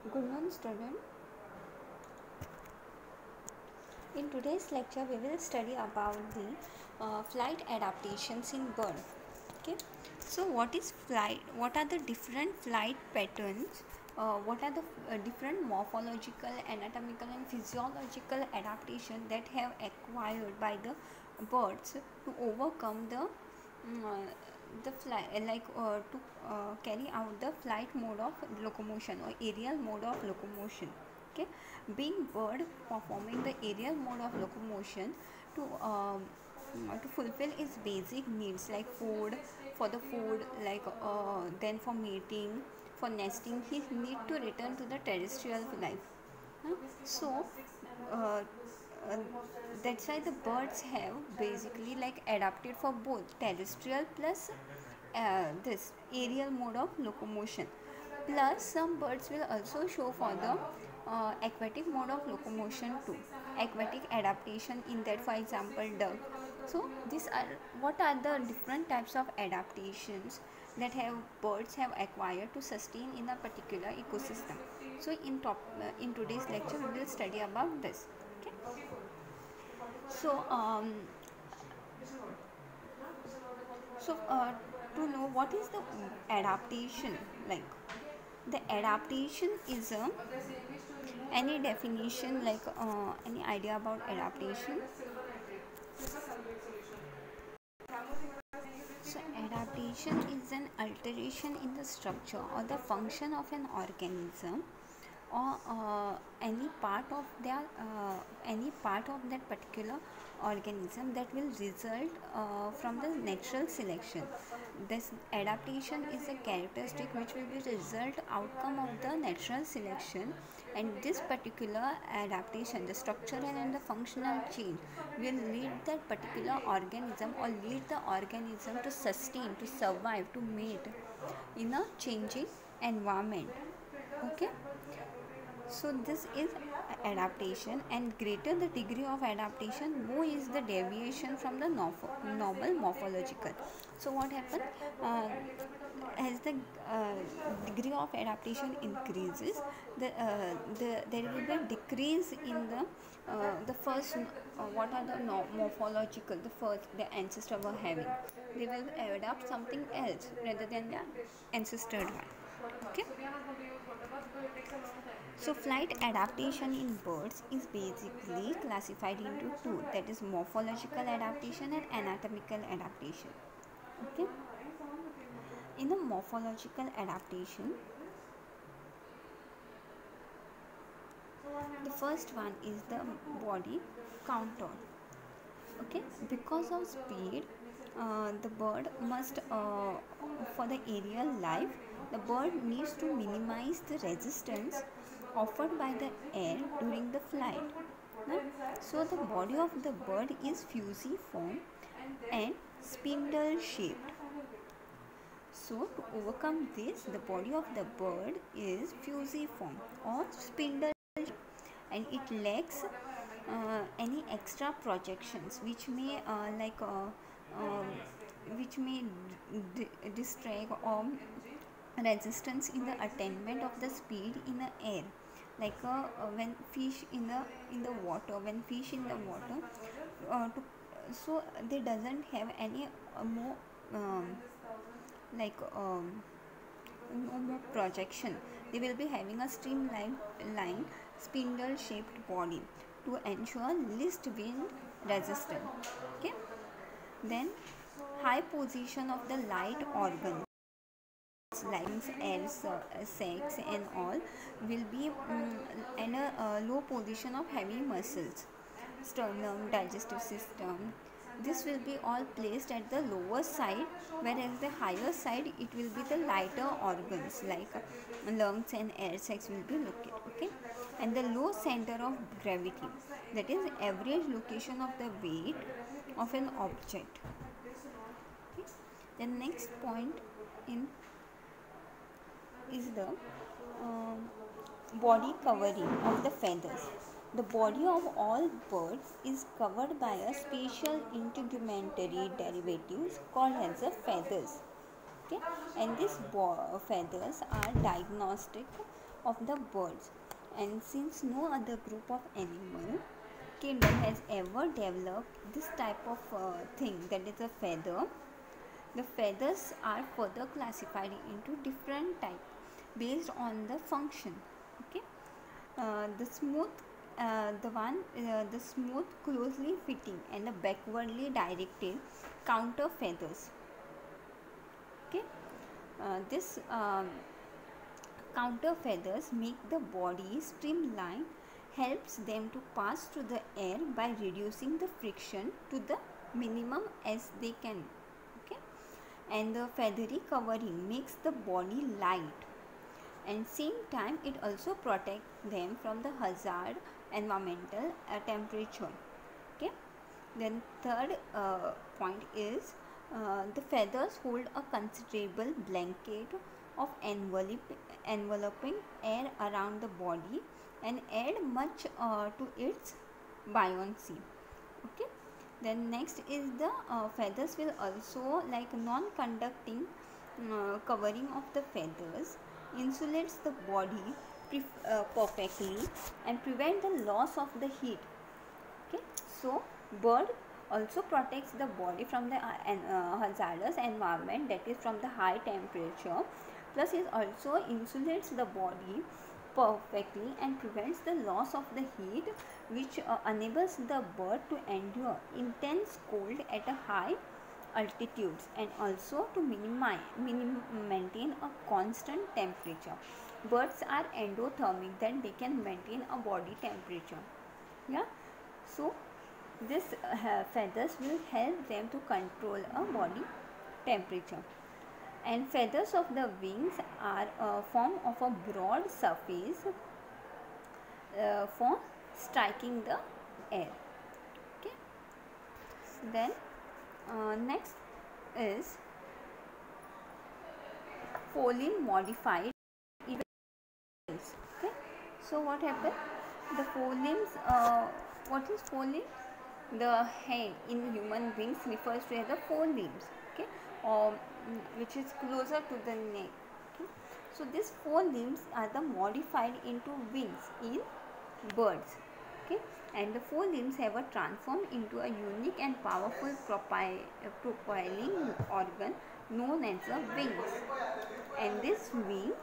Good morning, student. In today's lecture, we will study about the flight adaptations in bird. Okay. So, what is flight? What are the different flight patterns? What are the different morphological, anatomical, and physiological adaptations that have acquired by the birds to overcome the fly to carry out the flight mode of locomotion or aerial mode of locomotion. Okay, being bird performing the aerial mode of locomotion to fulfill its basic needs like food, for the food, then for mating, for nesting, he need to return to the terrestrial life. So uh, uh, that's why the birds have basically like adapted for both terrestrial plus this aerial mode of locomotion. Plus some birds will also show for the aquatic mode of locomotion too, aquatic adaptation in that, for example duck. So these are what are the different types of adaptations that have birds have acquired to sustain in a particular ecosystem. So in today's lecture we will study about this. Okay. So to know what is the adaptation, like the adaptation is a any definition, any idea about adaptation? So adaptation is an alteration in the structure or the function of an organism or any part of that particular organism that will result from the natural selection. This adaptation is a characteristic which will be result outcome of the natural selection, and this particular adaptation, the structural and the functional change, will lead that particular organism or lead the organism to sustain, to survive, to mate in a changing environment. Okay. So this is adaptation, and greater the degree of adaptation, more is the deviation from the normal morphological. So what happens, as the degree of adaptation increases, there will be a decrease in the first what are the morphological, the first the ancestor were having, they will adapt something else rather than the ancestor one. Okay. So flight adaptation in birds is basically classified into two, that is morphological adaptation and anatomical adaptation. Okay. In the morphological adaptation, the first one is the body contour. Okay, because of speed, the bird must for the aerial life, the bird needs to minimize the resistance offered by the air during the flight. So the body of the bird is fusiform and spindle shaped. So to overcome this, the body of the bird is fusiform or spindle shaped, and it lacks any extra projections which may um, distract or resistance in the attainment of the speed in the air, when fish in the water, when fish in the water so they doesn't have any more like no more projection. They will be having a streamlined line spindle shaped body to ensure least wind resistance. Okay. Then high position of the light organs like air sacs and all will be and a low position of heavy muscles, sternum, digestive system. This will be all placed at the lower side, whereas the higher side it will be the lighter organs like lungs and air sacs will be located. Okay, and the low center of gravity, that is average location of the weight of an object. Okay. The next point in is the body covering of the feathers. The body of all birds is covered by a special integumentary derivatives called as the feathers. Okay, and these feathers are diagnostic of the birds. And since no other group of animal kingdom has ever developed this type of thing, that is a feather, the feathers are further classified into different types based on the function. Okay, the smooth, the smooth, closely fitting, and the backwardly directed counter feathers. Okay, this counter feathers make the body streamlined, helps them to pass through the air by reducing the friction to the minimum as they can. Okay, and the feathery covering makes the body light, and same time it also protects them from the hazard environmental temperature. Okay, then third point is the feathers hold a considerable blanket of enveloping air around the body and add much to its buoyancy. Okay, then next is the feathers will also, like non-conducting covering of the feathers insulates the body perfectly and prevent the loss of the heat. Okay, so bird also protects the body from the hazardous environment, that is from the high temperature, plus it also insulates the body perfectly and prevents the loss of the heat, which enables the bird to endure intense cold at a high altitudes and also to maintain a constant temperature. Birds are endothermic, that they can maintain a body temperature. Yeah, so this feathers will help them to control a body temperature. And feathers of the wings are a form of a broad surface for striking the air. Okay, then next is Follin modified events. Okay, so what happened? The forelimbs, what is forelimb? The head in human beings refers to as the forelimbs. Okay, or which is closer to the neck. Okay, so these forelimbs are the modified into wings in birds. Okay, and the forelimbs have a transformed into a unique and powerful propelling organ known as the wings. And this wing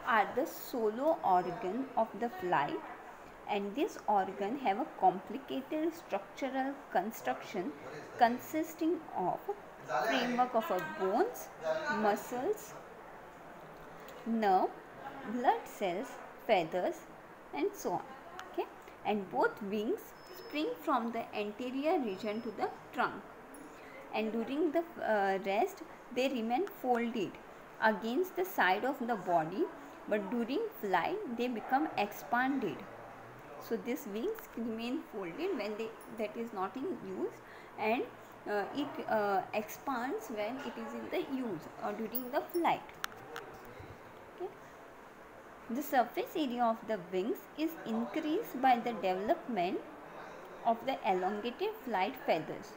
are the solo organ of the flight, and this organ have a complicated structural construction consisting of framework of bones, muscles, nerve, blood cells, feathers, and so on. Okay, and both wings spring from the anterior region to the trunk, and during the rest they remain folded against the side of the body, but during flight they become expanded. So these wings remain folded when that is not in use, and it expands when it is in the use or during the flight. Okay. The surface area of the wings is increased by the development of the elongated flight feathers,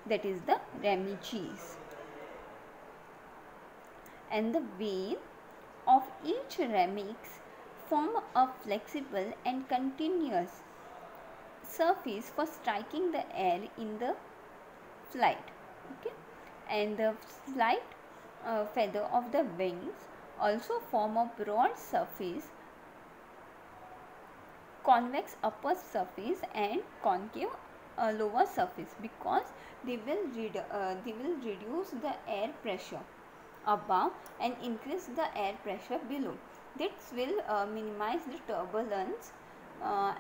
that is the ramiges, and the vein of each ramix form a flexible and continuous surface for striking the air in the flight. Okay, and the flight feather of the wings also form a broad surface, convex upper surface and concave lower surface, because they will reduce the air pressure above and increase the air pressure below. This will minimize the turbulence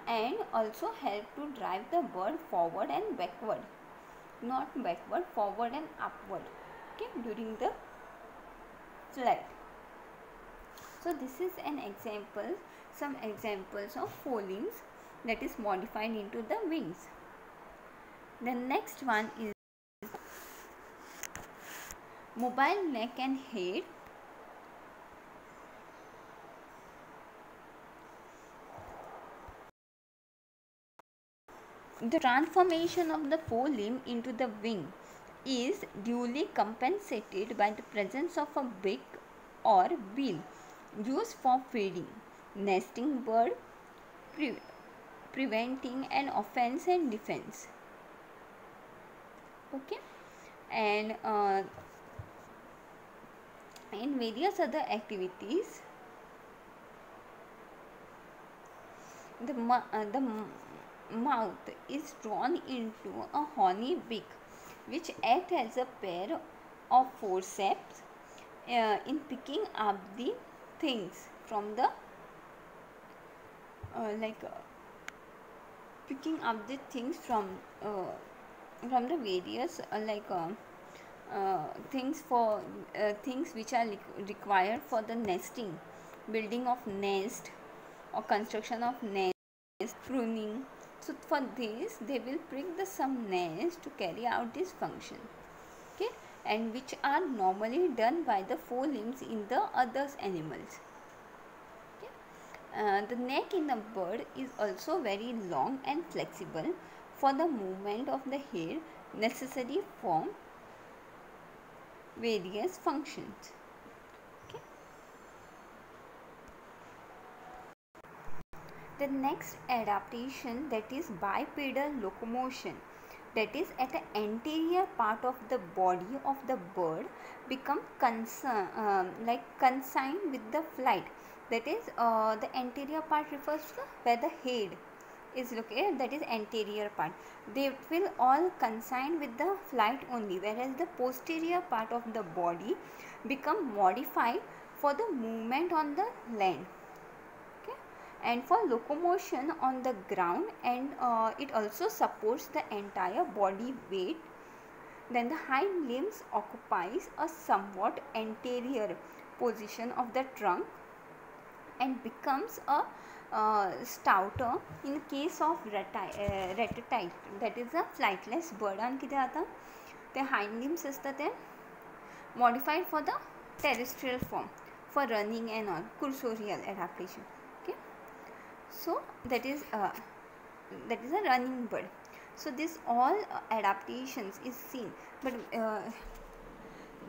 and also help to drive the bird forward and backward, not backward, forward and upward. Okay, during the flight. So this is an example, some examples of forelimbs that is modified into the wings. The next one is mobile neck and head. The transformation of the forelimb into the wing is duly compensated by the presence of a beak or bill used for feeding. nesting bird, preventing an offense and defense. Okay, and in various other activities, the mouth is drawn into a horny beak, which act as a pair of forceps in picking up the things from the like picking up the things from the various things for things which are required for the nesting, building of nest or construction of nest, pruning. So for this they will prick the some nest to carry out this function. Okay, and which are normally done by the forelimbs in the other animals. The neck in a bird is also very long and flexible for the movement of the hair necessary for various functions. Okay. The next adaptation, that is bipedal locomotion, that is at the anterior part of the body of the bird become consigned with the flight. That is the anterior part refers to where the head is located, that is anterior part. They will all consign with the flight only, whereas the posterior part of the body become modified for the movement on the land. Okay, and for locomotion on the ground, and it also supports the entire body weight. Then the hind limbs occupies a somewhat anterior position of the trunk and becomes a stouter in case of ratite, that is a flightless bird. आणि किती आता ते hind limbs असतात ते modified for the terrestrial form for running and all, cursorial adaptation. Okay, so that is a running bird. So this all adaptations is seen, but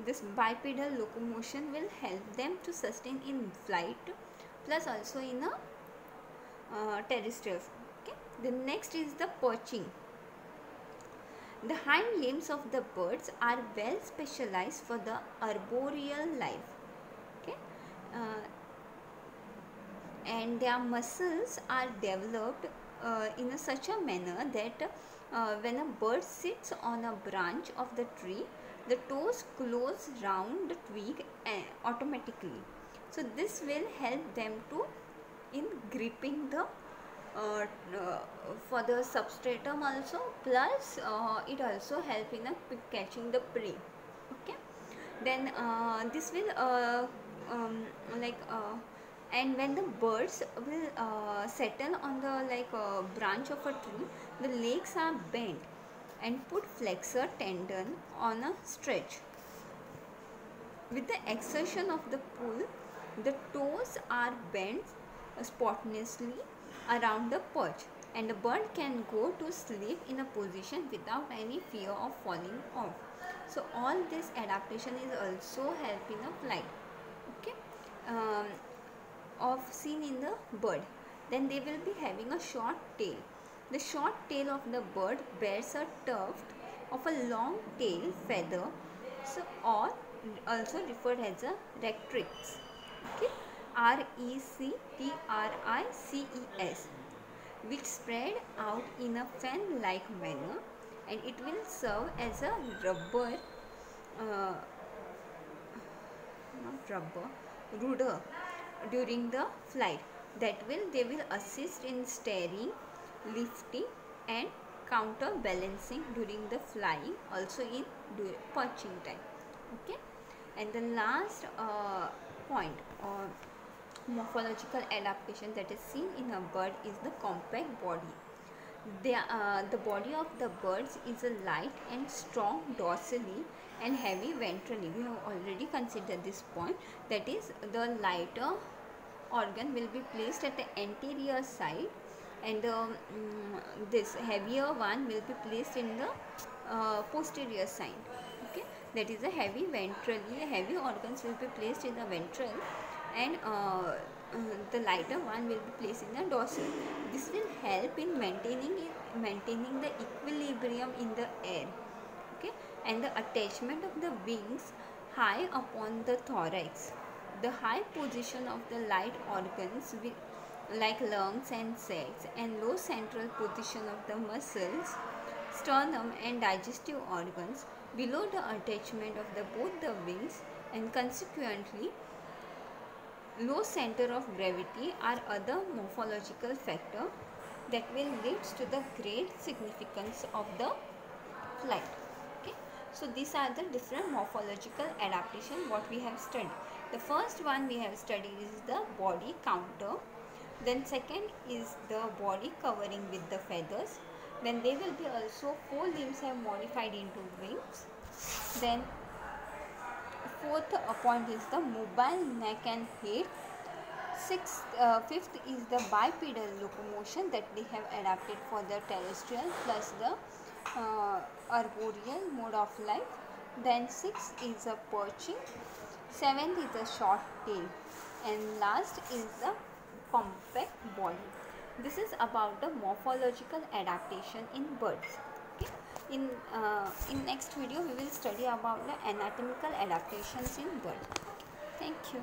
this bipedal locomotion will help them to sustain in flight plus also in a terrestrial form. Okay, the next is the perching. The hind limbs of the birds are well specialized for the arboreal life. Okay, and their muscles are developed in such a manner that when a bird sits on a branch of the tree, the toes close round the twig automatically. So this will help them to in gripping the for the substratum also, plus it also help in catching the prey. Okay, then this will and when the birds will settle on the branch of a tree, the legs are bent and put flexor tendon on a stretch. With the exertion of the pull, the toes are bent spontaneously around the perch, and the bird can go to sleep in a position without any fear of falling off. So all this adaptation is also helping a flight. Okay, of seen in the bird. Then they will be having a short tail. The short tail of the bird bears a tuft of a long tail feather, so or also referred as a rectrix. Okay, rectrices, which spread out in a fan-like manner, and it will serve as a rudder during the flight. They will assist in steering, lifting, and counterbalancing during the flying, also in perching time. Okay, and the last point or morphological adaptation that is seen in a bird is the compact body. The body of the birds is a light and strong dorsally and heavy ventrally. We have already considered this point, that is the lighter organ will be placed at the anterior side, and this heavier one will be placed in the posterior side. Okay, that is a heavy ventrally, heavy organs will be placed in the ventral, and the lighter one will be placed in the dorsal. This will help in maintaining the equilibrium in the air. Okay, and the attachment of the wings high upon the thorax. The high position of the light organs like lungs and sacs, and low central position of the muscles, sternum and digestive organs below the attachment of both the wings, and consequently low center of gravity are other morphological factor that will lead to the great significance of the flight. Okay, so these are the different morphological adaptation what we have studied. The first one we have studied is the body counter, then second is the body covering with the feathers, then they will be also 4 limbs have modified into wings, then fourth point is the mobile neck and head, fifth is the bipedal locomotion that they have adapted for the terrestrial plus the arboreal mode of life, then sixth is a perching, seventh is a short tail, and last is the compact body. This is about the morphological adaptation in birds. Okay, in next video we will study about the anatomical adaptations in birds. Thank you.